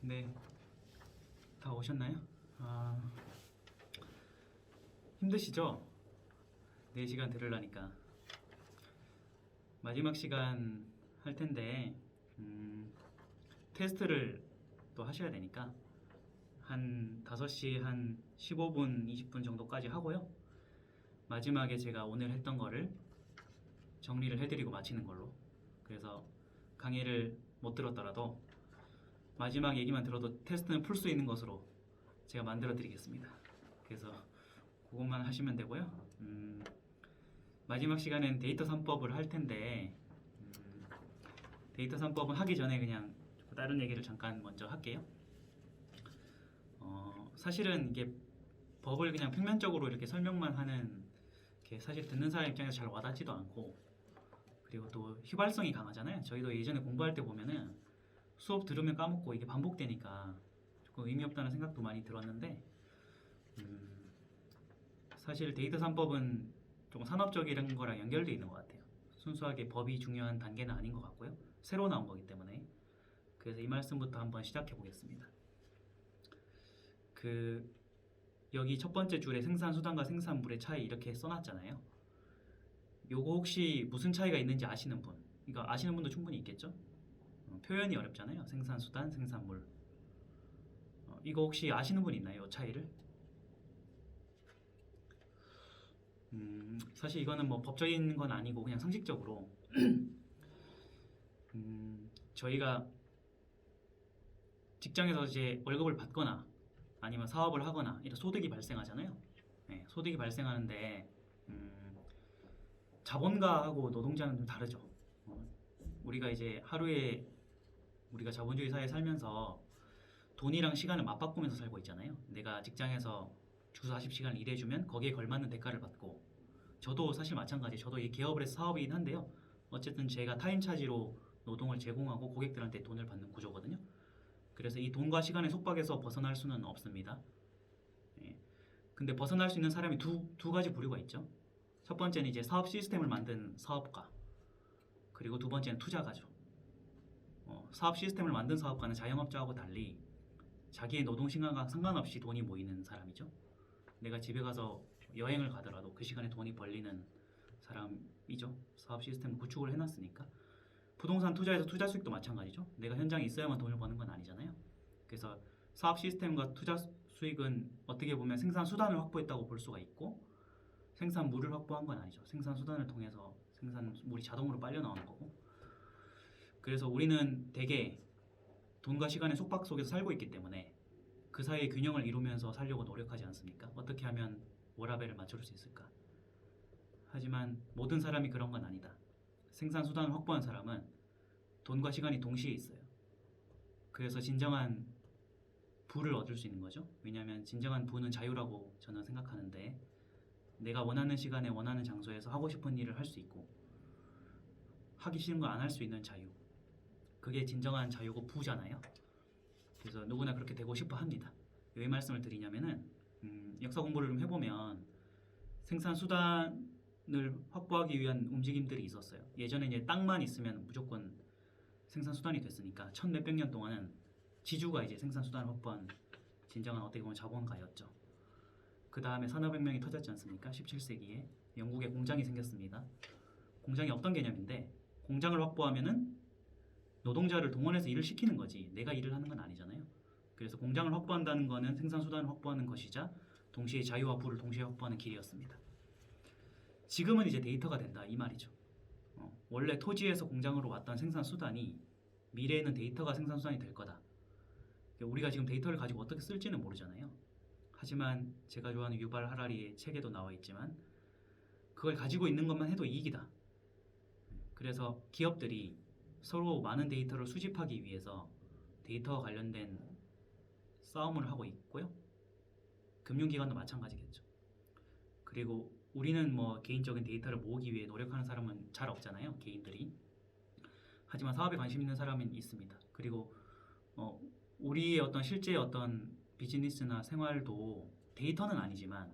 네, 다 오셨나요? 힘드시죠? 4시간 들으려니까. 마지막 시간 할 텐데, 테스트를 또 하셔야 되니까, 한 5시 한 15분, 20분 정도까지 하고요. 마지막에 제가 오늘 했던 거를 정리를 해드리고 마치는 걸로. 그래서 강의를 못 들었더라도 마지막 얘기만 들어도 테스트는 풀 수 있는 것으로 제가 만들어 드리겠습니다. 그래서 그것만 하시면 되고요. 마지막 시간엔 데이터 3법을 할 텐데, 데이터 3법은 하기 전에 그냥 다른 얘기를 잠깐 먼저 할게요. 사실은 이게 법을 그냥 평면적으로 이렇게 설명만 하는 게 사실 듣는 사람 입장에서 잘 와닿지도 않고, 그리고 또 휘발성이 강하잖아요. 저희도 예전에 공부할 때 보면은 수업 들으면 까먹고 이게 반복되니까 조금 의미 없다는 생각도 많이 들었는데, 사실 데이터 3법은 조금 산업적인 거랑 연결되어 있는 것 같아요. 순수하게 법이 중요한 단계는 아닌 것 같고요. 새로 나온 거기 때문에. 그래서 이 말씀부터 한번 시작해 보겠습니다. 여기 첫 번째 줄에 생산수단과 생산물의 차이 이렇게 써놨잖아요. 요거 혹시 무슨 차이가 있는지 아시는 분? 이거 아시는 분도 충분히 있겠죠? 표현이 어렵잖아요. 생산수단, 생산물. 이거 혹시 아시는 분 있나요? 이 차이를? 사실 이거는 뭐 법적인 건 아니고 그냥 상식적으로 저희가 직장에서 이제 월급을 받거나 아니면 사업을 하거나 이런 소득이 발생하잖아요. 네, 소득이 발생하는데 자본가하고 노동자는 좀 다르죠. 우리가 이제 하루에 우리가 자본주의 사회에 살면서 돈이랑 시간을 맞바꾸면서 살고 있잖아요. 내가 직장에서 주 40시간 일해주면 거기에 걸맞는 대가를 받고, 저도 사실 마찬가지. 저도 이 개업을 해서 사업이긴 한데요. 어쨌든 제가 타임차지로 노동을 제공하고 고객들한테 돈을 받는 구조거든요. 그래서 이 돈과 시간의 속박에서 벗어날 수는 없습니다. 예. 근데 벗어날 수 있는 사람이 두 가지 부류가 있죠. 첫 번째는 이제 사업 시스템을 만든 사업가, 그리고 두 번째는 투자가죠. 사업 시스템을 만든 사업가는 자영업자하고 달리 자기의 노동 시간과 상관없이 돈이 모이는 사람이죠. 내가 집에 가서 여행을 가더라도 그 시간에 돈이 벌리는 사람이죠. 사업 시스템을 구축을 해놨으니까. 부동산 투자에서 투자 수익도 마찬가지죠. 내가 현장에 있어야만 돈을 버는 건 아니잖아요. 그래서 사업 시스템과 투자 수익은 어떻게 보면 생산 수단을 확보했다고 볼 수가 있고, 생산물을 확보한 건 아니죠. 생산 수단을 통해서 생산물이 자동으로 빨려 나오는 거고. 그래서 우리는 대개 돈과 시간의 속박 속에서 살고 있기 때문에 그 사이의 균형을 이루면서 살려고 노력하지 않습니까? 어떻게 하면 워라밸을 맞출 수 있을까? 하지만 모든 사람이 그런 건 아니다. 생산 수단을 확보한 사람은 돈과 시간이 동시에 있어요. 그래서 진정한 부를 얻을 수 있는 거죠. 왜냐하면 진정한 부는 자유라고 저는 생각하는데, 내가 원하는 시간에 원하는 장소에서 하고 싶은 일을 할 수 있고, 하기 싫은 거 안 할 수 있는 자유. 그게 진정한 자유고 부잖아요. 그래서 누구나 그렇게 되고 싶어 합니다. 왜 말씀을 드리냐면은 역사 공부를 좀 해보면 생산 수단을 확보하기 위한 움직임들이 있었어요. 예전에 이제 땅만 있으면 무조건 생산 수단이 됐으니까 1000몇백 년 동안은 지주가 이제 생산 수단을 확보한 진정한 어떻게 보면 자본가였죠. 그 다음에 산업혁명이 터졌지 않습니까? 17세기에 영국에 공장이 생겼습니다. 공장이 어떤 개념인데, 공장을 확보하면은 노동자를 동원해서 일을 시키는 거지 내가 일을 하는 건 아니잖아요. 그래서 공장을 확보한다는 거는 생산 수단을 확보하는 것이자 동시에 자유와 부를 동시에 확보하는 길이었습니다. 지금은 이제 데이터가 된다 이 말이죠. 원래 토지에서 공장으로 왔던 생산 수단이 미래에는 데이터가 생산 수단이 될 거다. 우리가 지금 데이터를 가지고 어떻게 쓸지는 모르잖아요. 하지만 제가 좋아하는 유발 하라리의 책에도 나와 있지만 그걸 가지고 있는 것만 해도 이익이다. 그래서 기업들이 서로 많은 데이터를 수집하기 위해서 데이터와 관련된 싸움을 하고 있고요. 금융기관도 마찬가지겠죠. 그리고 우리는 뭐 개인적인 데이터를 모으기 위해 노력하는 사람은 잘 없잖아요. 개인들이. 하지만 사업에 관심 있는 사람은 있습니다. 그리고 우리의 어떤 실제 어떤 비즈니스나 생활도 데이터는 아니지만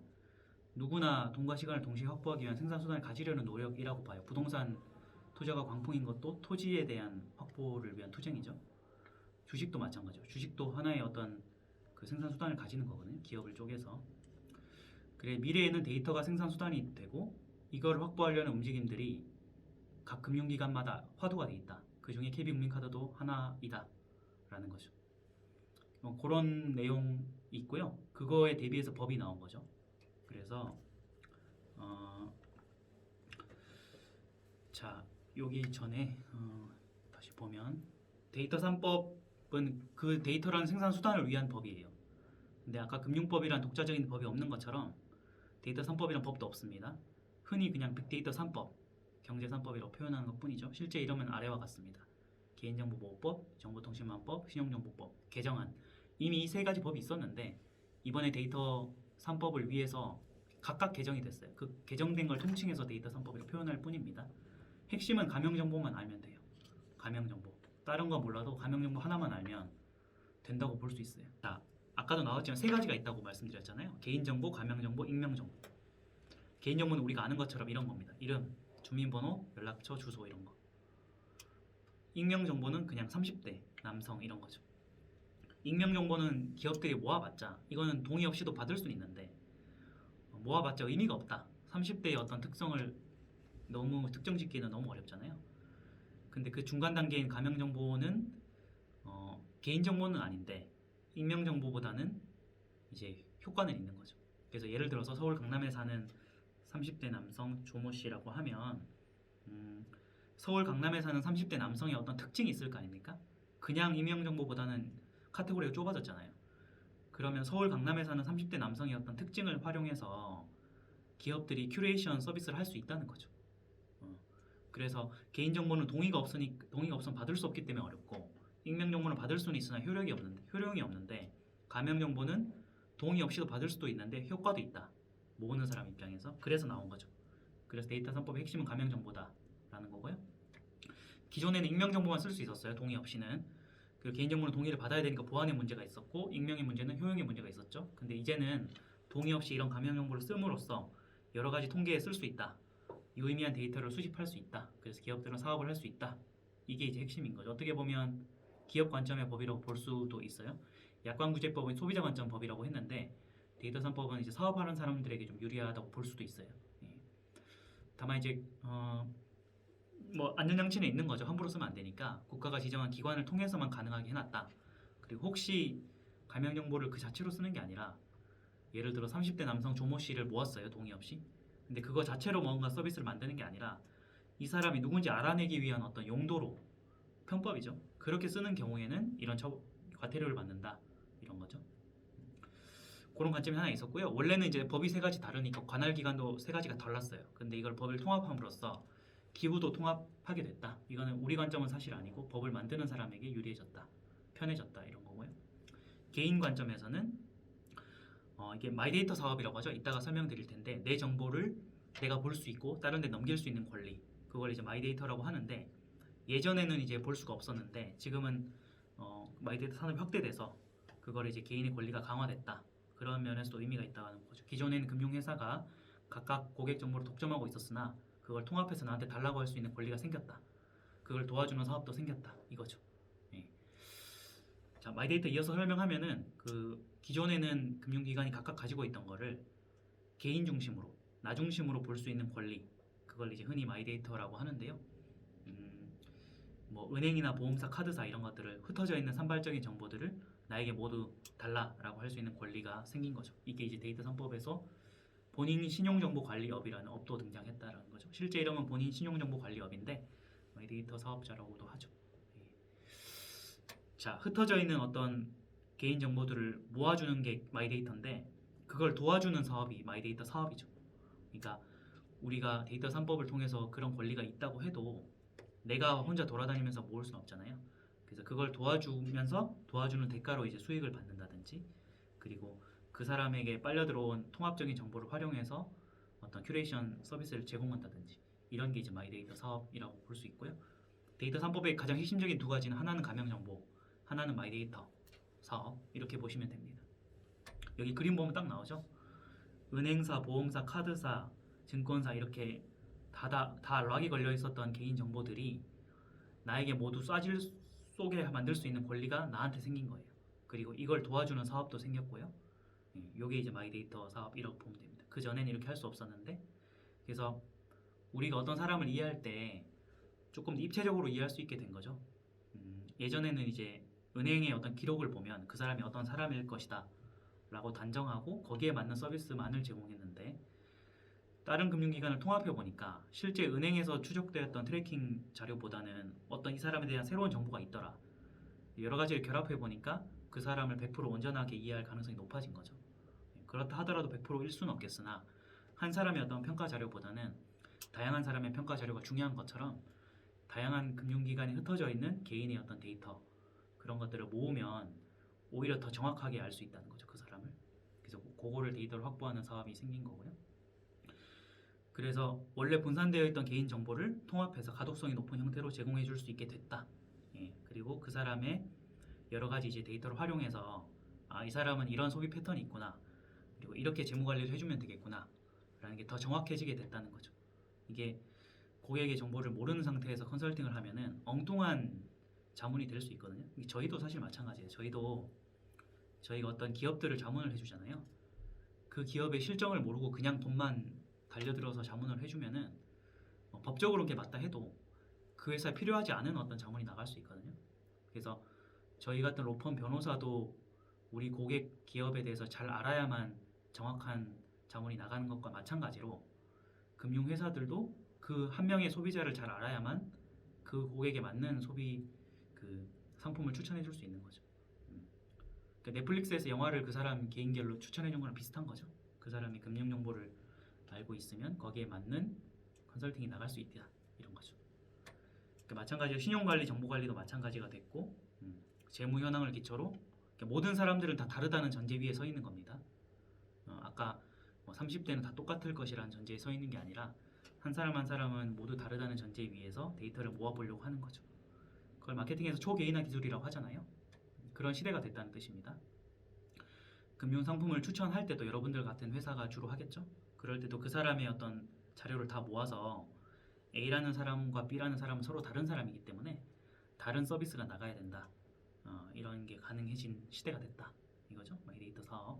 누구나 돈과 시간을 동시에 확보하기 위한 생산수단을 가지려는 노력이라고 봐요. 부동산 투자가 광풍인 것도 토지에 대한 확보를 위한 투쟁이죠. 주식도 마찬가지죠. 주식도 하나의 어떤 그 생산 수단을 가지는 거거든요. 기업을 쪼개서. 그래 미래에는 데이터가 생산 수단이 되고 이걸 확보하려는 움직임들이 각 금융기관마다 화두가 돼 있다. 그 중에 KB국민카드도 하나이다라는 거죠. 그런 내용이 있고요. 그거에 대비해서 법이 나온 거죠. 그래서 자 여기 전에 다시 보면 데이터 3법은 그 데이터라는 생산 수단을 위한 법이에요. 근데 아까 금융법이란 독자적인 법이 없는 것처럼 데이터 3법이란 법도 없습니다. 흔히 그냥 빅데이터 3법, 경제 3법이라고 표현하는 것뿐이죠. 실제 이름은 아래와 같습니다. 개인정보보호법, 정보통신망법, 신용정보법, 개정안. 이미 이 세 가지 법이 있었는데 이번에 데이터 3법을 위해서 각각 개정이 됐어요. 그 개정된 걸 통칭해서 데이터 3법이라고 표현할 뿐입니다. 핵심은 가명정보만 알면 돼요. 가명정보. 다른 건 몰라도 가명정보 하나만 알면 된다고 볼 수 있어요. 자, 아까도 나왔지만 세 가지가 있다고 말씀드렸잖아요. 개인정보, 가명정보, 익명정보. 개인정보는 우리가 아는 것처럼 이런 겁니다. 이름, 주민번호, 연락처, 주소 이런 거. 익명정보는 그냥 30대, 남성 이런 거죠. 익명정보는 기업들이 모아봤자 이거는 동의 없이도 받을 수는 있는데 모아봤자 의미가 없다. 30대의 어떤 특성을 너무 특정 짓기는 너무 어렵잖아요. 근데 그 중간 단계인 가명정보는 개인정보는 아닌데 익명정보보다는 이제 효과는 있는 거죠. 그래서 예를 들어서 서울 강남에 사는 30대 남성 조모 씨라고 하면 서울 강남에 사는 30대 남성의 어떤 특징이 있을 거 아닙니까? 그냥 익명정보보다는 카테고리가 좁아졌잖아요. 그러면 서울 강남에 사는 30대 남성의 어떤 특징을 활용해서 기업들이 큐레이션 서비스를 할 수 있다는 거죠. 그래서 개인정보는 동의가 없으면 받을 수 없기 때문에 어렵고 익명정보는 받을 수는 있으나 효용이 없는데 가명정보는 동의 없이도 받을 수도 있는데 효과도 있다. 모으는 사람 입장에서. 그래서 나온 거죠. 그래서 데이터 3법의 핵심은 가명정보다라는 거고요. 기존에는 익명정보만 쓸 수 있었어요. 동의 없이는. 그 개인정보는 동의를 받아야 되니까 보안의 문제가 있었고 익명의 문제는 효용의 문제가 있었죠. 근데 이제는 동의 없이 이런 가명정보를 씀으로써 여러 가지 통계에 쓸 수 있다. 유의미한 데이터를 수집할 수 있다. 그래서 기업들은 사업을 할 수 있다. 이게 이제 핵심인 거죠. 어떻게 보면 기업 관점의 법이라고 볼 수도 있어요. 약관구제법은 소비자 관점 법이라고 했는데 데이터 3법은 이제 사업하는 사람들에게 좀 유리하다고 볼 수도 있어요. 예. 다만 이제 뭐 안전장치는 있는 거죠. 함부로 쓰면 안 되니까 국가가 지정한 기관을 통해서만 가능하게 해놨다. 그리고 혹시 가명정보를 그 자체로 쓰는 게 아니라 예를 들어 30대 남성 조모 씨를 모았어요. 동의 없이. 근데 그거 자체로 뭔가 서비스를 만드는 게 아니라 이 사람이 누군지 알아내기 위한 어떤 용도로 편법이죠. 그렇게 쓰는 경우에는 이런 과태료를 받는다. 이런 거죠. 그런 관점이 하나 있었고요. 원래는 이제 법이 세 가지 다르니까 관할 기관도 세 가지가 달랐어요. 근데 이걸 법을 통합함으로써 기구도 통합하게 됐다. 이거는 우리 관점은 사실 아니고 법을 만드는 사람에게 유리해졌다. 편해졌다. 이런 거고요. 개인 관점에서는 이게 마이데이터 사업이라고 하죠. 이따가 설명드릴 텐데 내 정보를 내가 볼 수 있고 다른 데 넘길 수 있는 권리, 그걸 이제 마이데이터라고 하는데 예전에는 이제 볼 수가 없었는데 지금은 마이데이터 산업이 확대돼서 그걸 이제 개인의 권리가 강화됐다. 그런 면에서도 의미가 있다는 거죠. 기존에는 금융회사가 각각 고객 정보를 독점하고 있었으나 그걸 통합해서 나한테 달라고 할 수 있는 권리가 생겼다. 그걸 도와주는 사업도 생겼다. 이거죠. 예. 자, 마이데이터 이어서 설명하면은 그 기존에는 금융기관이 각각 가지고 있던 거를 개인 중심으로, 나 중심으로 볼 수 있는 권리, 그걸 이제 흔히 마이데이터라고 하는데요. 뭐 은행이나 보험사, 카드사 이런 것들을 흩어져 있는 산발적인 정보들을 나에게 모두 달라라고 할 수 있는 권리가 생긴 거죠. 이게 이제 데이터 3법에서 본인 신용정보관리업이라는 업도 등장했다라는 거죠. 실제 이름은 본인 신용정보관리업인데 마이데이터 사업자라고도 하죠. 자, 흩어져 있는 어떤 개인 정보들을 모아주는 게 마이데이터인데 그걸 도와주는 사업이 마이데이터 사업이죠. 그러니까 우리가 데이터 3법을 통해서 그런 권리가 있다고 해도 내가 혼자 돌아다니면서 모을 수는 없잖아요. 그래서 그걸 도와주는 대가로 이제 수익을 받는다든지 그리고 그 사람에게 빨려 들어온 통합적인 정보를 활용해서 어떤 큐레이션 서비스를 제공한다든지 이런 게 이제 마이데이터 사업이라고 볼 수 있고요. 데이터 3법의 가장 핵심적인 두 가지는 하나는 가명정보, 하나는 마이데이터 사업 이렇게 보시면 됩니다. 여기 그림 보면 딱 나오죠. 은행사, 보험사, 카드사, 증권사 이렇게 다 락이 걸려 있었던 개인 정보들이 나에게 모두 쏘게 만들 수 있는 권리가 나한테 생긴 거예요. 그리고 이걸 도와주는 사업도 생겼고요. 요게 이제 마이데이터 사업 이라고 보면 됩니다. 그 전에는 이렇게 할 수 없었는데, 그래서 우리가 어떤 사람을 이해할 때 조금 더 입체적으로 이해할 수 있게 된 거죠. 예전에는 이제 은행의 어떤 기록을 보면 그 사람이 어떤 사람일 것이다 라고 단정하고 거기에 맞는 서비스만을 제공했는데, 다른 금융기관을 통합해 보니까 실제 은행에서 추적되었던 트래킹 자료보다는 어떤 이 사람에 대한 새로운 정보가 있더라, 여러 가지를 결합해 보니까 그 사람을 100% 온전하게 이해할 가능성이 높아진 거죠. 그렇다 하더라도 100%일 수는 없겠으나 한 사람의 어떤 평가 자료보다는 다양한 사람의 평가 자료가 중요한 것처럼 다양한 금융기관에 흩어져 있는 개인의 어떤 데이터, 그런 것들을 모으면 오히려 더 정확하게 알 수 있다는 거죠, 그 사람을. 그래서 그거를 데이터를 확보하는 사업이 생긴 거고요. 그래서 원래 분산되어 있던 개인 정보를 통합해서 가독성이 높은 형태로 제공해 줄 수 있게 됐다. 그리고 그 사람의 여러 가지 이제 데이터를 활용해서 이 사람은 이런 소비 패턴이 있구나, 그리고 이렇게 재무 관리를 해주면 되겠구나 라는 게 더 정확해지게 됐다는 거죠. 이게 고객의 정보를 모르는 상태에서 컨설팅을 하면은 엉뚱한 자문이 될 수 있거든요. 저희도 사실 마찬가지예요. 저희가 어떤 기업들을 자문을 해주잖아요. 그 기업의 실정을 모르고 그냥 돈만 달려들어서 자문을 해주면은 법적으로 그게 맞다 해도 그 회사에 필요하지 않은 어떤 자문이 나갈 수 있거든요. 그래서 저희 같은 로펌 변호사도 우리 고객 기업에 대해서 잘 알아야만 정확한 자문이 나가는 것과 마찬가지로 금융회사들도 그 한 명의 소비자를 잘 알아야만 그 고객에 맞는 소비 그 상품을 추천해 줄 수 있는 거죠. 그러니까 넷플릭스에서 영화를 그 사람 개인별로 추천해 준 거랑 비슷한 거죠. 그 사람이 금융 정보를 알고 있으면 거기에 맞는 컨설팅이 나갈 수 있다, 이런 거죠. 그러니까 마찬가지로 신용관리, 정보관리도 마찬가지가 됐고, 재무 현황을 기초로 그러니까 모든 사람들은 다 다르다는 전제 위에 서 있는 겁니다. 아까 30대는 다 똑같을 것이라는 전제에 서 있는 게 아니라 한 사람 한 사람은 모두 다르다는 전제 위에서 데이터를 모아보려고 하는 거죠. 그걸 마케팅에서 초개인화 기술이라고 하잖아요. 그런 시대가 됐다는 뜻입니다. 금융 상품을 추천할 때도 여러분들 같은 회사가 주로 하겠죠. 그럴 때도 그 사람의 어떤 자료를 다 모아서 A라는 사람과 B라는 사람은 서로 다른 사람이기 때문에 다른 서비스가 나가야 된다, 이런 게 가능해진 시대가 됐다, 이거죠. 마이데이터 사업.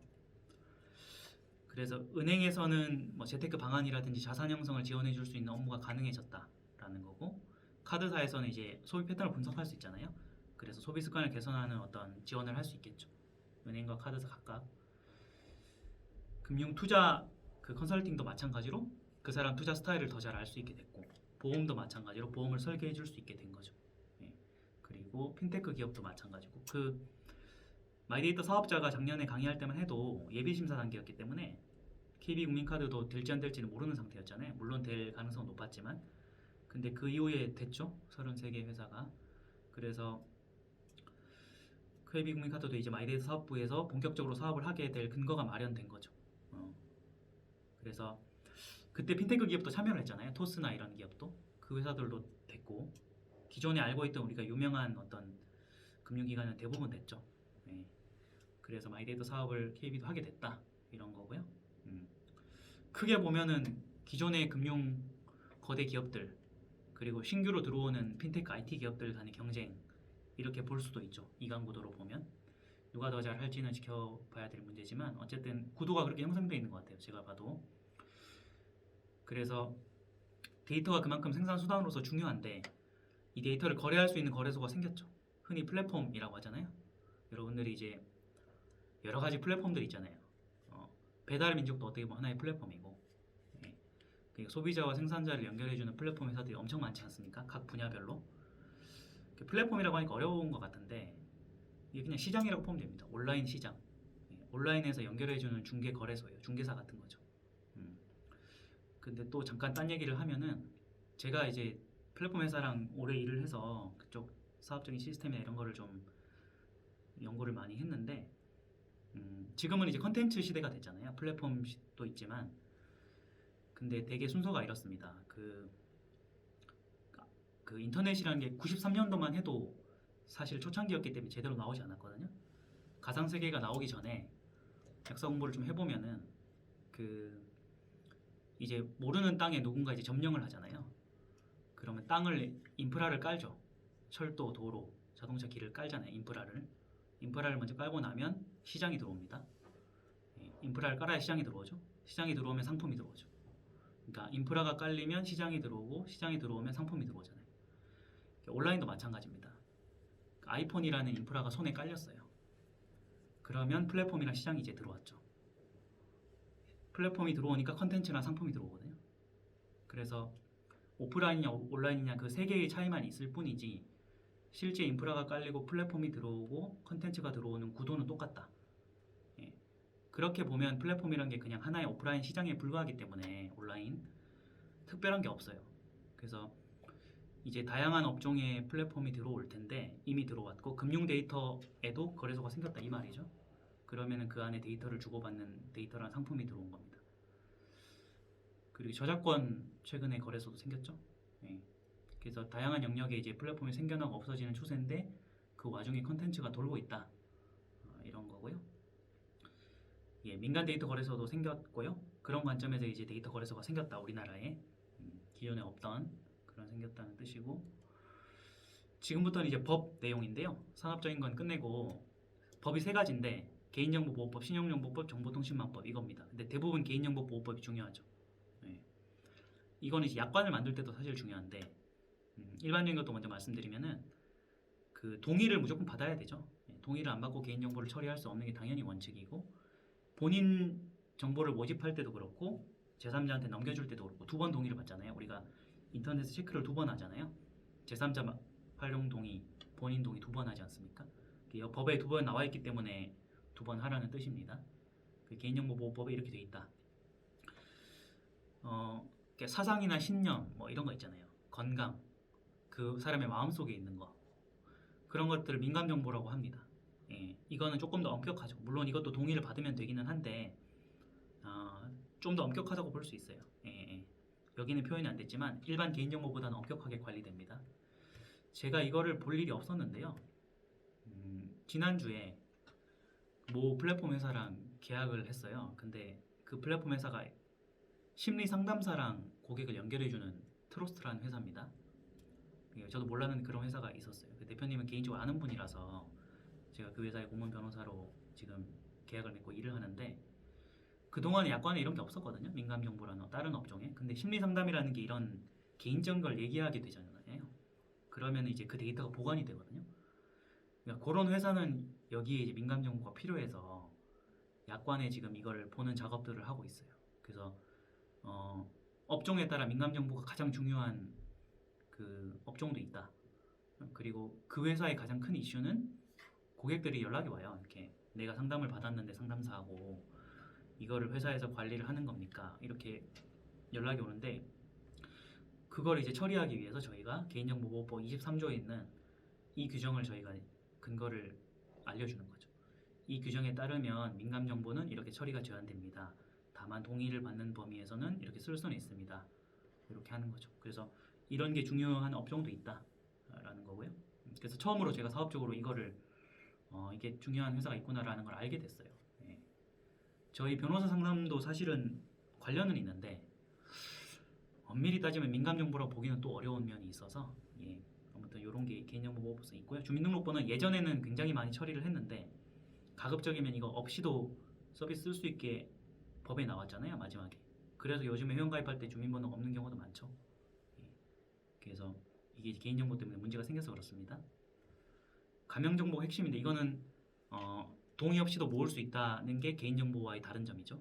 그래서 은행에서는 재테크 방안이라든지 자산 형성을 지원해 줄 수 있는 업무가 가능해졌다라는 거고, 카드사에서는 이제 소비 패턴을 분석할 수 있잖아요. 그래서 소비 습관을 개선하는 어떤 지원을 할 수 있겠죠. 은행과 카드사 각각. 금융 투자 그 컨설팅도 마찬가지로 그 사람 투자 스타일을 더 잘 알 수 있게 됐고, 보험도 마찬가지로 보험을 설계해 줄 수 있게 된 거죠. 그리고 핀테크 기업도 마찬가지고, 그 마이데이터 사업자가 작년에 강의할 때만 해도 예비심사 단계였기 때문에 KB국민카드도 될지 안 될지는 모르는 상태였잖아요. 물론 될 가능성은 높았지만, 근데 그 이후에 됐죠. 33개 회사가. 그래서 KB국민카드도 이제 마이데이터 사업부에서 본격적으로 사업을 하게 될 근거가 마련된 거죠. 그래서 그때 핀테크 기업도 참여를 했잖아요. 토스나 이런 기업도. 그 회사들도 됐고, 기존에 알고 있던 우리가 유명한 어떤 금융기관은 대부분 됐죠. 그래서 마이데이터 사업을 KB도 하게 됐다, 이런 거고요. 크게 보면은 기존의 금융 거대 기업들, 그리고 신규로 들어오는 핀테크 IT 기업들 간의 경쟁, 이렇게 볼 수도 있죠. 이강 구도로 보면 누가 더 잘 할지는 지켜봐야 될 문제지만 어쨌든 구도가 그렇게 형성되어 있는 것 같아요, 제가 봐도. 그래서 데이터가 그만큼 생산 수단으로서 중요한데 이 데이터를 거래할 수 있는 거래소가 생겼죠. 흔히 플랫폼이라고 하잖아요. 여러분들이 이제 여러 가지 플랫폼들 있잖아요. 배달 민족도 어떻게 보면 하나의 플랫폼이고, 그리고 소비자와 생산자를 연결해주는 플랫폼 회사들이 엄청 많지 않습니까? 각 분야별로. 플랫폼이라고 하니까 어려운 것 같은데 이게 그냥 시장이라고 보면 됩니다. 온라인 시장. 온라인에서 연결해주는 중개 거래소예요. 중개사 같은 거죠. 근데 또 잠깐 딴 얘기를 하면은, 제가 이제 플랫폼 회사랑 오래 일을 해서 그쪽 사업적인 시스템이나 이런 거를 좀 연구를 많이 했는데, 지금은 이제 컨텐츠 시대가 됐잖아요. 플랫폼도 있지만, 근데 되게 순서가 이렇습니다. 그 인터넷이라는 게 93년도만 해도 사실 초창기였기 때문에 제대로 나오지 않았거든요. 가상세계가 나오기 전에 역사 공부를 좀 해보면은 이제 모르는 땅에 누군가 이제 점령을 하잖아요. 그러면 땅을 인프라를 깔죠. 철도, 도로, 자동차 길을 깔잖아요. 인프라를 먼저 깔고 나면 시장이 들어옵니다. 인프라를 깔아야 시장이 들어오죠. 시장이 들어오면 상품이 들어오죠. 그러니까 인프라가 깔리면 시장이 들어오고 시장이 들어오면 상품이 들어오잖아요. 온라인도 마찬가지입니다. 아이폰이라는 인프라가 손에 깔렸어요. 그러면 플랫폼이랑 시장이 이제 들어왔죠. 플랫폼이 들어오니까 컨텐츠나 상품이 들어오거든요. 그래서 오프라인이냐 온라인이냐 그 세 개의 차이만 있을 뿐이지 실제 인프라가 깔리고 플랫폼이 들어오고 컨텐츠가 들어오는 구도는 똑같다. 그렇게 보면 플랫폼이란 게 그냥 하나의 오프라인 시장에 불과하기 때문에 온라인 특별한 게 없어요. 그래서 이제 다양한 업종의 플랫폼이 들어올 텐데 이미 들어왔고 금융 데이터에도 거래소가 생겼다 이 말이죠. 그러면은 그 안에 데이터를 주고받는 데이터란 상품이 들어온 겁니다. 그리고 저작권 최근에 거래소도 생겼죠. 그래서 다양한 영역에 이제 플랫폼이 생겨나고 없어지는 추세인데 그 와중에 컨텐츠가 돌고 있다. 이런 거고요. 민간 데이터 거래소도 생겼고요. 그런 관점에서 이제 데이터 거래소가 생겼다. 우리나라에 기존에 없던 그런 생겼다는 뜻이고 지금부터는 이제 법 내용인데요. 산업적인 건 끝내고 법이 세 가지인데 개인정보보호법, 신용정보법, 정보통신망법 이겁니다. 근데 대부분 개인정보보호법이 중요하죠. 이거는 이제 약관을 만들 때도 사실 중요한데 일반적인 것도 먼저 말씀드리면은 그 동의를 무조건 받아야 되죠. 동의를 안 받고 개인정보를 처리할 수 없는 게 당연히 원칙이고 본인 정보를 모집할 때도 그렇고 제3자한테 넘겨줄 때도 그렇고 두 번 동의를 받잖아요. 우리가 인터넷에서 체크를 두 번 하잖아요. 제3자 활용 동의, 본인 동의 두 번 하지 않습니까? 법에 두 번 나와 있기 때문에 두 번 하라는 뜻입니다. 그 개인정보보호법에 이렇게 돼 있다. 사상이나 신념 뭐 이런 거 있잖아요. 건강, 그 사람의 마음속에 있는 거 그런 것들을 민감정보라고 합니다. 이거는 조금 더 엄격하죠. 물론 이것도 동의를 받으면 되기는 한데 좀 더 엄격하다고 볼 수 있어요. 여기는 표현이 안 됐지만 일반 개인정보보다는 엄격하게 관리됩니다. 제가 이거를 볼 일이 없었는데요. 지난주에 모 플랫폼 회사랑 계약을 했어요. 근데 그 플랫폼 회사가 심리 상담사랑 고객을 연결해주는 트러스트라는 회사입니다. 저도 몰랐는 그런 회사가 있었어요. 그 대표님은 개인적으로 아는 분이라서 제가 그 회사의 고문 변호사로 지금 계약을 맺고 일을 하는데 그동안에 약관에 이런 게 없었거든요. 민감정보라는 다른 업종에. 근데 심리상담이라는 게 이런 개인적인 걸 얘기하게 되잖아요. 그러면 이제 그 데이터가 보관이 되거든요. 그러니까 그런 회사는 여기에 이제 민감정보가 필요해서 약관에 지금 이걸 보는 작업들을 하고 있어요. 그래서 업종에 따라 민감정보가 가장 중요한 그 업종도 있다. 그리고 그 회사의 가장 큰 이슈는 고객들이 연락이 와요. 이렇게 내가 상담을 받았는데 상담사하고 이거를 회사에서 관리를 하는 겁니까? 이렇게 연락이 오는데 그걸 이제 처리하기 위해서 저희가 개인정보보호법 23조에 있는 이 규정을 저희가 근거를 알려주는 거죠. 이 규정에 따르면 민감정보는 이렇게 처리가 제한됩니다. 다만 동의를 받는 범위에서는 이렇게 쓸 수는 있습니다. 이렇게 하는 거죠. 그래서 이런 게 중요한 업종도 있다라는 거고요. 그래서 처음으로 제가 사업적으로 이거를 이게 중요한 회사가 있구나라는 걸 알게 됐어요. 저희 변호사 상담도 사실은 관련은 있는데 엄밀히 따지면 민감정보라고 보기는 또 어려운 면이 있어서 아무튼 이런 게 개인정보보호법에 있고요. 주민등록번호는 예전에는 굉장히 많이 처리를 했는데 가급적이면 이거 없이도 서비스 쓸 수 있게 법에 나왔잖아요. 마지막에. 그래서 요즘에 회원가입할 때 주민번호가 없는 경우도 많죠. 그래서 이게 개인정보 때문에 문제가 생겨서 그렇습니다. 가명정보 핵심인데 이거는 동의 없이도 모을 수 있다는 게 개인정보와의 다른 점이죠.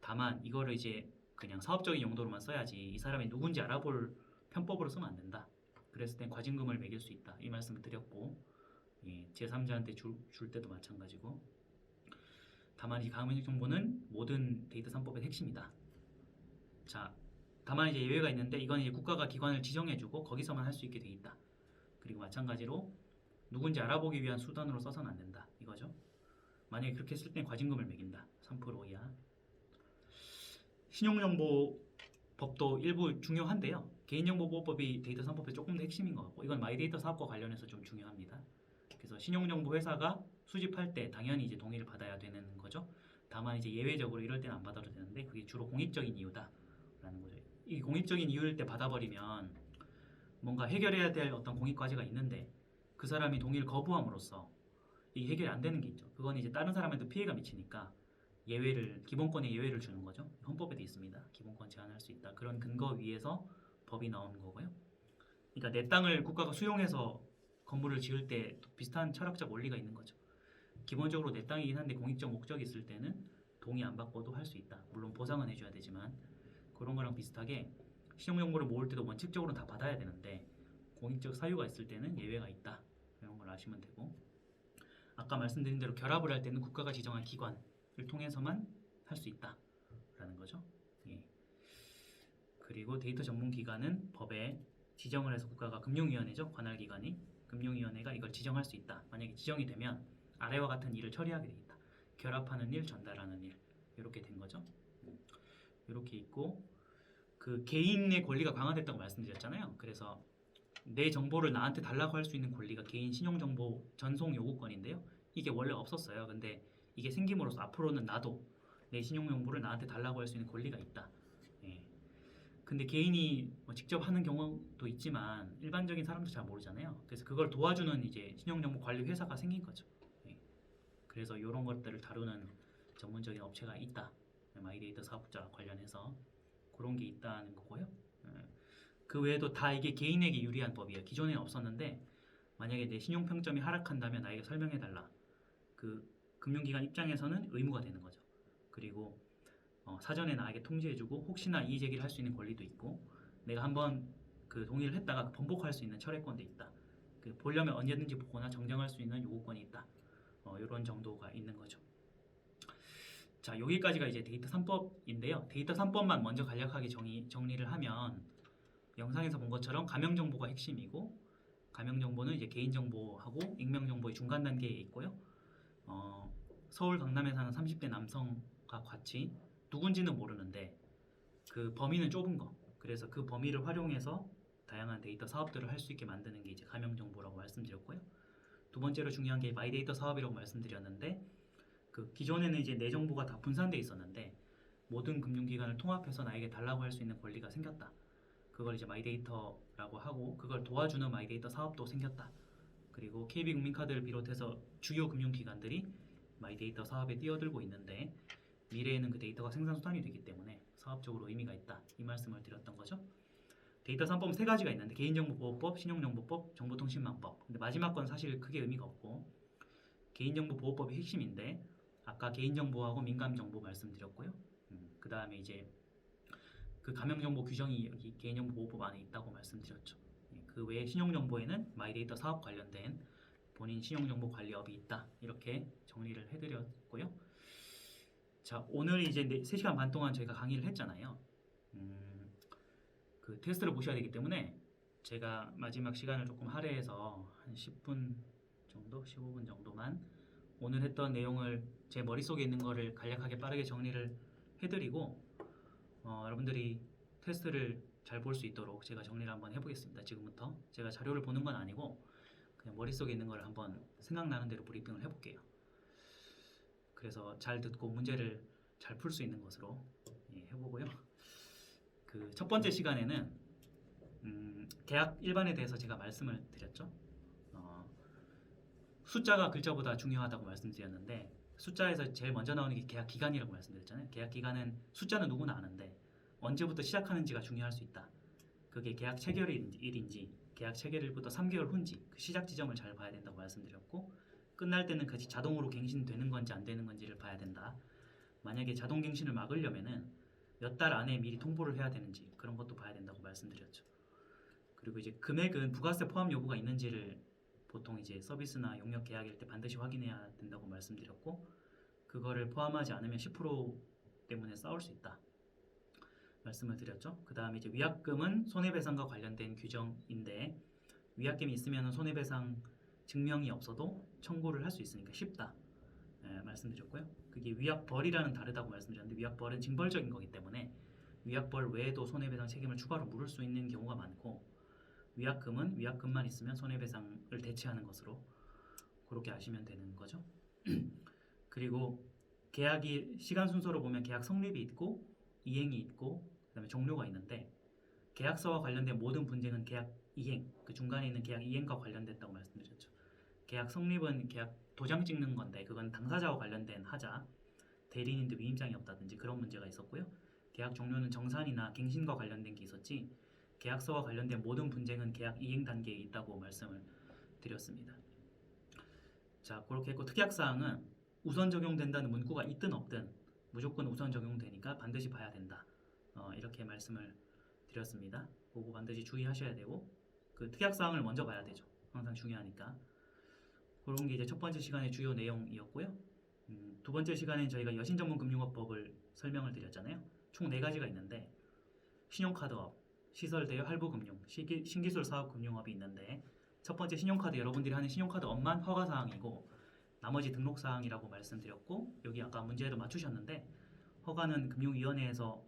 다만 이거를 이제 그냥 사업적인 용도로만 써야지 이 사람이 누군지 알아볼 편법으로 쓰면 안 된다. 그랬을 땐 과징금을 매길 수 있다. 이 말씀을 드렸고 제3자한테 줄 때도 마찬가지고 다만 이 가명정보는 모든 데이터 3법의 핵심이다. 자, 다만 이제 예외가 있는데 이건 이제 국가가 기관을 지정해주고 거기서만 할 수 있게 돼 있다. 그리고 마찬가지로 누군지 알아보기 위한 수단으로 써서는 안 된다. 이거죠. 만약에 그렇게 했을 땐 과징금을 매긴다. 3% 이하. 신용정보법도 일부 중요한데요. 개인정보보호법이 데이터 3법의 조금 더 핵심인 것 같고 이건 마이데이터 사업과 관련해서 좀 중요합니다. 그래서 신용정보 회사가 수집할 때 당연히 이제 동의를 받아야 되는 거죠. 다만 이제 예외적으로 이럴 때는 안 받아도 되는데 그게 주로 공익적인 이유다라는 거죠. 이 공익적인 이유일 때 받아버리면 뭔가 해결해야 될 어떤 공익 과제가 있는데 그 사람이 동의를 거부함으로써 이게 해결이 안 되는 게 있죠. 그건 이제 다른 사람한테 피해가 미치니까 기본권에 예외를 주는 거죠. 헌법에 돼 있습니다. 기본권 제한할 수 있다. 그런 근거 위에서 법이 나오는 거고요. 그러니까 내 땅을 국가가 수용해서 건물을 지을 때 비슷한 철학적 원리가 있는 거죠. 기본적으로 내 땅이긴 한데 공익적 목적이 있을 때는 동의 안 받고도 할 수 있다. 물론 보상은 해줘야 되지만 그런 거랑 비슷하게 신용정보를 모을 때도 원칙적으로 다 받아야 되는데 공익적 사유가 있을 때는 예외가 있다. 이런 걸 아시면 되고, 아까 말씀드린 대로 결합을 할 때는 국가가 지정한 기관을 통해서만 할 수 있다라는 거죠. 예. 그리고 데이터 전문 기관은 법에 지정을 해서 국가가 금융위원회죠. 관할 기관이 금융위원회가 이걸 지정할 수 있다. 만약에 지정이 되면 아래와 같은 일을 처리하게 되겠다. 결합하는 일, 전달하는 일, 이렇게 된 거죠. 이렇게 있고, 그 개인의 권리가 강화됐다고 말씀드렸잖아요. 그래서 내 정보를 나한테 달라고 할 수 있는 권리가 개인 신용정보 전송 요구권인데요. 이게 원래 없었어요. 근데 이게 생김으로써 앞으로는 나도 내 신용정보를 나한테 달라고 할 수 있는 권리가 있다. 예. 근데 개인이 직접 하는 경우도 있지만 일반적인 사람도 잘 모르잖아요. 그래서 그걸 도와주는 이제 신용정보 관리 회사가 생긴 거죠. 예. 그래서 이런 것들을 다루는 전문적인 업체가 있다. 마이데이터 사업자 관련해서 그런 게 있다는 거고요. 그 외에도 다 이게 개인에게 유리한 법이에요. 기존에는 없었는데 만약에 내 신용평점이 하락한다면 나에게 설명해달라. 그 금융기관 입장에서는 의무가 되는 거죠. 그리고 사전에 나에게 통지해주고 혹시나 이의제기를 할 수 있는 권리도 있고, 내가 한번 그 동의를 했다가 번복할 수 있는 철회권도 있다. 그 보려면 언제든지 보거나 정정할 수 있는 요구권이 있다. 이런 정도가 있는 거죠. 자, 여기까지가 이제 데이터 3법인데요. 데이터 3법만 먼저 간략하게 정리를 하면, 영상에서 본 것처럼 가명정보가 핵심이고, 가명정보는 이제 개인정보하고 익명정보의 중간 단계에 있고요. 서울 강남에 사는 30대 남성과 같이 누군지는 모르는데 그 범위는 좁은 거. 그래서 그 범위를 활용해서 다양한 데이터 사업들을 할 수 있게 만드는 게 이제 가명정보라고 말씀드렸고요. 두 번째로 중요한 게 마이데이터 사업이라고 말씀드렸는데, 그 기존에는 이제 내 정보가 다 분산돼 있었는데 모든 금융기관을 통합해서 나에게 달라고 할 수 있는 권리가 생겼다. 그걸 이제 마이데이터라고 하고, 그걸 도와주는 마이데이터 사업도 생겼다. 그리고 KB국민카드를 비롯해서 주요 금융기관들이 마이데이터 사업에 뛰어들고 있는데 미래에는 그 데이터가 생산수단이 되기 때문에 사업적으로 의미가 있다. 이 말씀을 드렸던 거죠. 데이터 3법은 세 가지가 있는데 개인정보보호법, 신용정보법, 정보통신망법. 근데 마지막 건 사실 크게 의미가 없고, 개인정보보호법이 핵심인데 아까 개인정보하고 민감정보 말씀드렸고요. 그 다음에 이제 그 가명정보 규정이 여기 개인정보보호법 안에 있다고 말씀드렸죠. 그 외에 신용정보에는 마이데이터 사업 관련된 본인 신용정보 관리업이 있다. 이렇게 정리를 해드렸고요. 자, 오늘 이제 3시간 반 동안 저희가 강의를 했잖아요. 그 테스트를 보셔야 되기 때문에 제가 마지막 시간을 조금 할애해서 한 10분 정도, 15분 정도만 오늘 했던 내용을 제 머릿속에 있는 거를 간략하게 빠르게 정리를 해드리고, 여러분들이 테스트를 잘 볼 수 있도록 제가 정리를 한번 해보겠습니다. 지금부터 제가 자료를 보는 건 아니고 그냥 머릿속에 있는 걸 한번 생각나는 대로 브리핑을 해볼게요. 그래서 잘 듣고 문제를 잘 풀 수 있는 것으로 해보고요. 그 첫 번째 시간에는 계약 일반에 대해서 제가 말씀을 드렸죠. 숫자가 글자보다 중요하다고 말씀드렸는데, 숫자에서 제일 먼저 나오는 게 계약 기간이라고 말씀드렸잖아요. 계약 기간은 숫자는 누구나 아는데 언제부터 시작하는지가 중요할 수 있다. 그게 계약 체결일인지 계약 체결일부터 3개월 후인지 그 시작 지점을 잘 봐야 된다고 말씀드렸고, 끝날 때는 같이 자동으로 갱신되는 건지 안 되는 건지를 봐야 된다. 만약에 자동 갱신을 막으려면은 몇 달 안에 미리 통보를 해야 되는지 그런 것도 봐야 된다고 말씀드렸죠. 그리고 이제 금액은 부가세 포함 여부가 있는지를 보통 이제 서비스나 용역 계약일 때 반드시 확인해야 된다고 말씀드렸고, 그거를 포함하지 않으면 10% 때문에 싸울 수 있다 말씀을 드렸죠. 그 다음에 이제 위약금은 손해배상과 관련된 규정인데, 위약금이 있으면 손해배상 증명이 없어도 청구를 할 수 있으니까 쉽다 말씀드렸고요. 그게 위약벌이라는 다르다고 말씀드렸는데, 위약벌은 징벌적인 거기 때문에 위약벌 외에도 손해배상 책임을 추가로 물을 수 있는 경우가 많고, 위약금은 위약금만 있으면 손해배상을 대체하는 것으로 그렇게 아시면 되는 거죠. 그리고 계약이 시간 순서로 보면 계약 성립이 있고 이행이 있고 그다음에 종료가 있는데, 계약서와 관련된 모든 분쟁은 계약 이행, 그 중간에 있는 계약 이행과 관련됐다고 말씀드렸죠. 계약 성립은 계약 도장 찍는 건데 그건 당사자와 관련된 하자, 대리인인데 위임장이 없다든지 그런 문제가 있었고요. 계약 종료는 정산이나 갱신과 관련된 게 있었지 계약서와 관련된 모든 분쟁은 계약 이행 단계에 있다고 말씀을 드렸습니다. 자, 그렇게 했고 특약사항은 우선 적용된다는 문구가 있든 없든 무조건 우선 적용되니까 반드시 봐야 된다. 이렇게 말씀을 드렸습니다. 그거 반드시 주의하셔야 되고 그 특약사항을 먼저 봐야 되죠. 항상 중요하니까. 그런 게 이제 첫 번째 시간의 주요 내용이었고요. 두 번째 시간에 저희가 여신전문금융업법을 설명을 드렸잖아요. 총 4가지가 있는데 신용카드업, 시설대여 할부금융, 신기술 사업금융업이 있는데 첫 번째 신용카드 여러분들이 하는 신용카드업만 허가사항이고 나머지 등록사항이라고 말씀드렸고 여기 아까 문제에도 맞추셨는데 허가는 금융위원회에서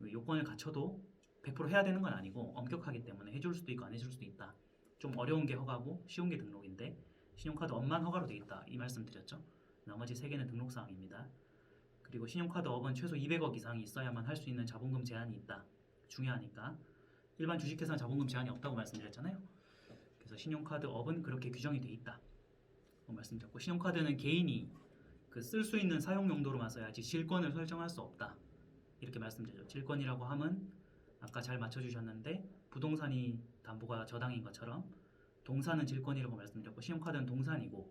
요건을 갖춰도 100% 해야 되는 건 아니고 엄격하기 때문에 해줄 수도 있고 안 해줄 수도 있다. 좀 어려운 게 허가고 쉬운 게 등록인데 신용카드업만 허가로 돼 있다. 이 말씀 드렸죠. 나머지 3개는 등록사항입니다. 그리고 신용카드업은 최소 200억 이상이 있어야만 할 수 있는 자본금 제한이 있다. 중요하니까. 일반 주식회사는 자본금 제한이 없다고 말씀드렸잖아요. 그래서 신용카드업은 그렇게 규정이 돼 있다. 말씀드렸고 신용카드는 개인이 쓸 수 있는 사용 용도로만 써야지 질권을 설정할 수 없다. 이렇게 말씀드렸죠. 질권이라고 하면 아까 잘 맞춰주셨는데 부동산이 담보가 저당인 것처럼 동산은 질권이라고 말씀드렸고 신용카드는 동산이고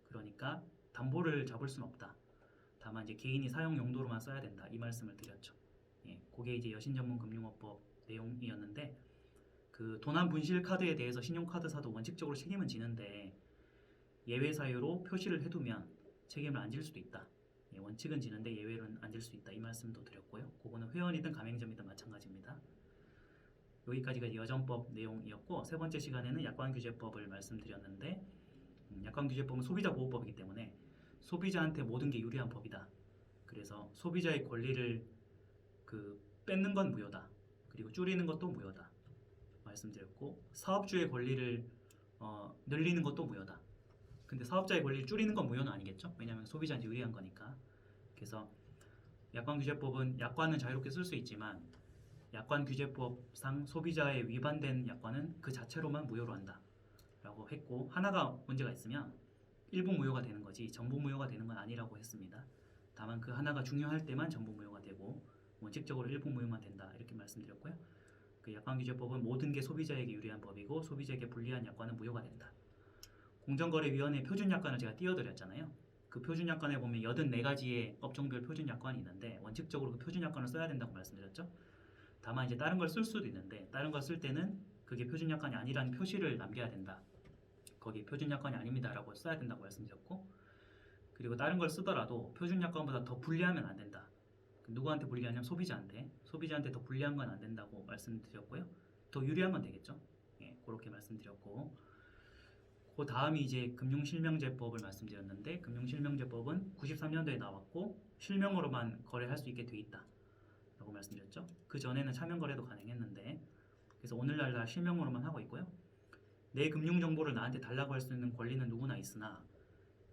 그러니까 담보를 잡을 수는 없다. 다만 이제 개인이 사용 용도로만 써야 된다. 이 말씀을 드렸죠. 예, 그게 이제 여신전문금융업법 내용이었는데 그 도난 분실 카드에 대해서 신용카드사도 원칙적으로 책임은 지는데 예외 사유로 표시를 해두면 책임을 안 질 수도 있다. 예, 원칙은 지는데 예외로는 안 질 수 있다. 이 말씀도 드렸고요. 그거는 회원이든 가맹점이든 마찬가지입니다. 여기까지가 여전법 내용이었고 세 번째 시간에는 약관규제법을 말씀드렸는데 약관규제법은 소비자보호법이기 때문에 소비자한테 모든 게 유리한 법이다. 그래서 소비자의 권리를 뺏는 건 무효다. 그리고 줄이는 것도 무효다. 말씀드렸고 사업주의 권리를 늘리는 것도 무효다. 근데 사업자의 권리를 줄이는 건 무효는 아니겠죠? 왜냐하면 소비자한테 유리한 거니까. 그래서 약관규제법은 약관은 자유롭게 쓸 수 있지만 약관규제법상 소비자에 위반된 약관은 그 자체로만 무효로 한다. 라고 했고 하나가 문제가 있으면 일부 무효가 되는 거지 전부 무효가 되는 건 아니라고 했습니다. 다만 그 하나가 중요할 때만 전부 무효가 되고 원칙적으로 일부 무효만 된다. 이렇게 말씀드렸고요. 그 약관규제법은 모든 게 소비자에게 유리한 법이고 소비자에게 불리한 약관은 무효가 된다. 공정거래위원회 표준약관을 제가 띄워드렸잖아요. 그 표준약관에 보면 84가지의 업종별 표준약관이 있는데 원칙적으로 그 표준약관을 써야 된다고 말씀드렸죠. 다만 이제 다른 걸 쓸 수도 있는데 다른 걸 쓸 때는 그게 표준약관이 아니라는 표시를 남겨야 된다. 거기 표준약관이 아닙니다 라고 써야 된다고 말씀드렸고 그리고 다른 걸 쓰더라도 표준약관보다 더 불리하면 안 된다. 누구한테 불리하냐면 소비자한테 더 불리한 건 안 된다고 말씀드렸고요. 더 유리한 건 되겠죠. 예, 그렇게 말씀드렸고 그 다음이 이제 금융실명제법을 말씀드렸는데 금융실명제법은 93년도에 나왔고 실명으로만 거래할 수 있게 돼 있다 라고 말씀드렸죠. 그 전에는 차명거래도 가능했는데 그래서 오늘날 다 실명으로만 하고 있고요. 내 금융정보를 나한테 달라고 할 수 있는 권리는 누구나 있으나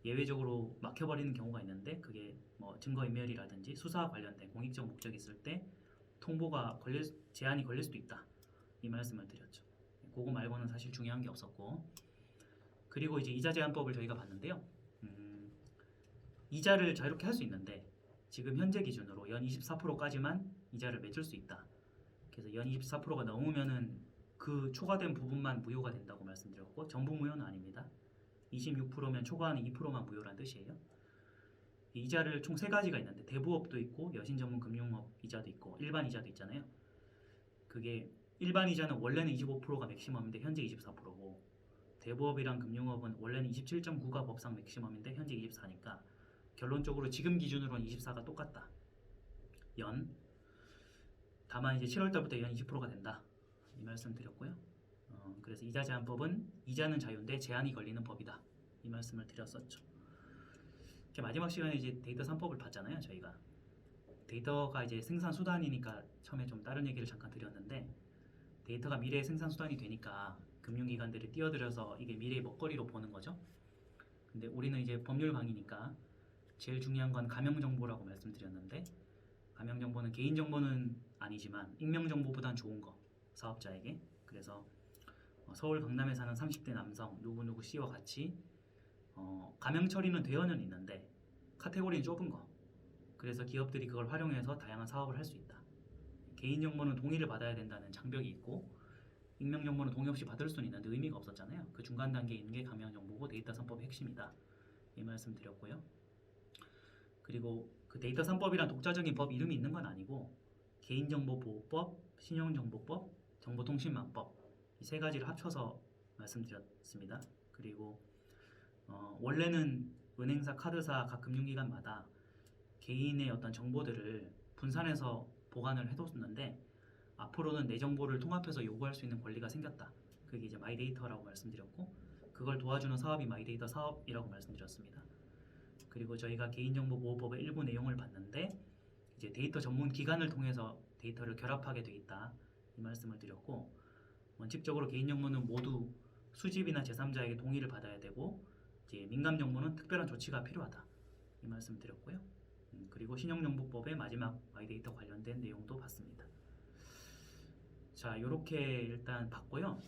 예외적으로 막혀버리는 경우가 있는데 그게 뭐 증거인멸이라든지 수사와 관련된 공익적 목적이 있을 때 통보가 제한이 걸릴 수도 있다. 이 말씀을 드렸죠. 그거 말고는 사실 중요한 게 없었고 그리고 이제 이자 제한법을 저희가 봤는데요. 이자를 자유롭게 할 수 있는데 지금 현재 기준으로 연 24%까지만 이자를 맺을 수 있다. 그래서 연 24%가 넘으면은 그 초과된 부분만 무효가 된다고 말씀드렸고 전부 무효는 아닙니다. 26%면 초과하는 2%만 무효란 뜻이에요. 이자를 총 3가지가 있는데 대부업도 있고 여신전문금융업 이자도 있고 일반 이자도 있잖아요. 그게 일반 이자는 원래는 25%가 맥시멈인데 현재 24%고 대부업이랑 금융업은 원래는 27.9가 법상 맥시멈인데 현재 24니까 결론적으로 지금 기준으로는 24가 똑같다. 다만 이제 7월달부터 연 20%가 된다. 이 말씀 드렸고요. 그래서 이자 제한법은 이자는 자유인데 제한이 걸리는 법이다. 이 말씀을 드렸었죠. 이렇게 마지막 시간에 이제 데이터 3법을 봤잖아요. 저희가 데이터가 이제 생산 수단이니까 처음에 좀 다른 얘기를 잠깐 드렸는데 데이터가 미래의 생산 수단이 되니까 금융기관들이 뛰어들어서 이게 미래의 먹거리로 보는 거죠. 근데 우리는 이제 법률 강의니까 제일 중요한 건 가명정보라고 말씀드렸는데 가명정보는 개인정보는 아니지만 익명정보보단 좋은 거 사업자에게. 그래서 서울 강남에 사는 30대 남성 누구누구 씨와 같이 가명 처리는 되어는 있는데 카테고리는 좁은 거. 그래서 기업들이 그걸 활용해서 다양한 사업을 할 수 있다. 개인정보는 동의를 받아야 된다는 장벽이 있고 익명정보는 동의 없이 받을 수는 있는데 의미가 없었잖아요. 그 중간 단계에 있는 게 가명정보고 데이터 3법의 핵심이다. 이 말씀 드렸고요. 그리고 그 데이터 3법이란 독자적인 법 이름이 있는 건 아니고 개인정보보호법, 신용정보법, 정보통신망법 이 세 가지를 합쳐서 말씀드렸습니다. 그리고 원래는 은행사, 카드사, 각 금융기관마다 개인의 어떤 정보들을 분산해서 보관을 해뒀는데 앞으로는 내 정보를 통합해서 요구할 수 있는 권리가 생겼다. 그게 이제 마이데이터라고 말씀드렸고 그걸 도와주는 사업이 마이데이터 사업이라고 말씀드렸습니다. 그리고 저희가 개인정보보호법의 일부 내용을 봤는데 이제 데이터 전문 기관을 통해서 데이터를 결합하게 돼 있다. 이 말씀을 드렸고 원칙적으로 개인정보는 모두 수집이나 제3자에게 동의를 받아야 되고 이제 민감정보는 특별한 조치가 필요하다. 이 말씀 드렸고요. 그리고 신용정보법의 마지막 마이데이터 관련된 내용도 봤습니다. 자, 이렇게 일단 봤고요.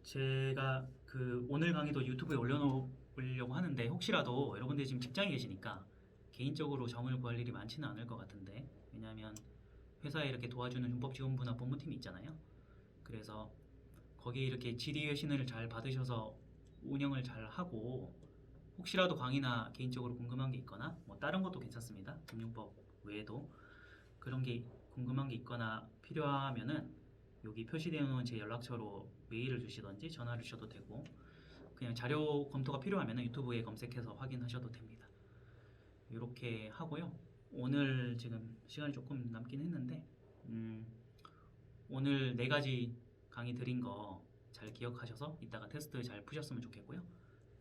제가 그 오늘 강의도 유튜브에 올려놓으려고 하는데 혹시라도 여러분들이 지금 직장에 계시니까 개인적으로 점을 구할 일이 많지는 않을 것 같은데 왜냐하면 회사에 이렇게 도와주는 흉법지원부나 법무팀이 있잖아요. 그래서 거기에 이렇게 질의회신을 잘 받으셔서 운영을 잘 하고 혹시라도 강의나 개인적으로 궁금한 게 있거나 뭐 다른 것도 괜찮습니다. 금융법 외에도 그런 게 궁금한 게 있거나 필요하면은 여기 표시되어 있는 제 연락처로 메일을 주시던지 전화를 주셔도 되고 그냥 자료 검토가 필요하면은 유튜브에 검색해서 확인하셔도 됩니다. 이렇게 하고요. 오늘 지금 시간이 조금 남긴 했는데 오늘 4가지 강의 드린 거 잘 기억하셔서 이따가 테스트 잘 푸셨으면 좋겠고요.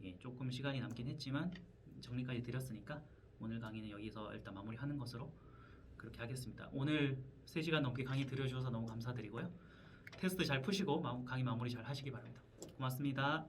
예, 조금 시간이 남긴 했지만 정리까지 드렸으니까 오늘 강의는 여기서 일단 마무리하는 것으로 그렇게 하겠습니다. 오늘 3시간 넘게 강의 들어주셔서 너무 감사드리고요. 테스트 잘 푸시고 강의 마무리 잘 하시기 바랍니다. 고맙습니다.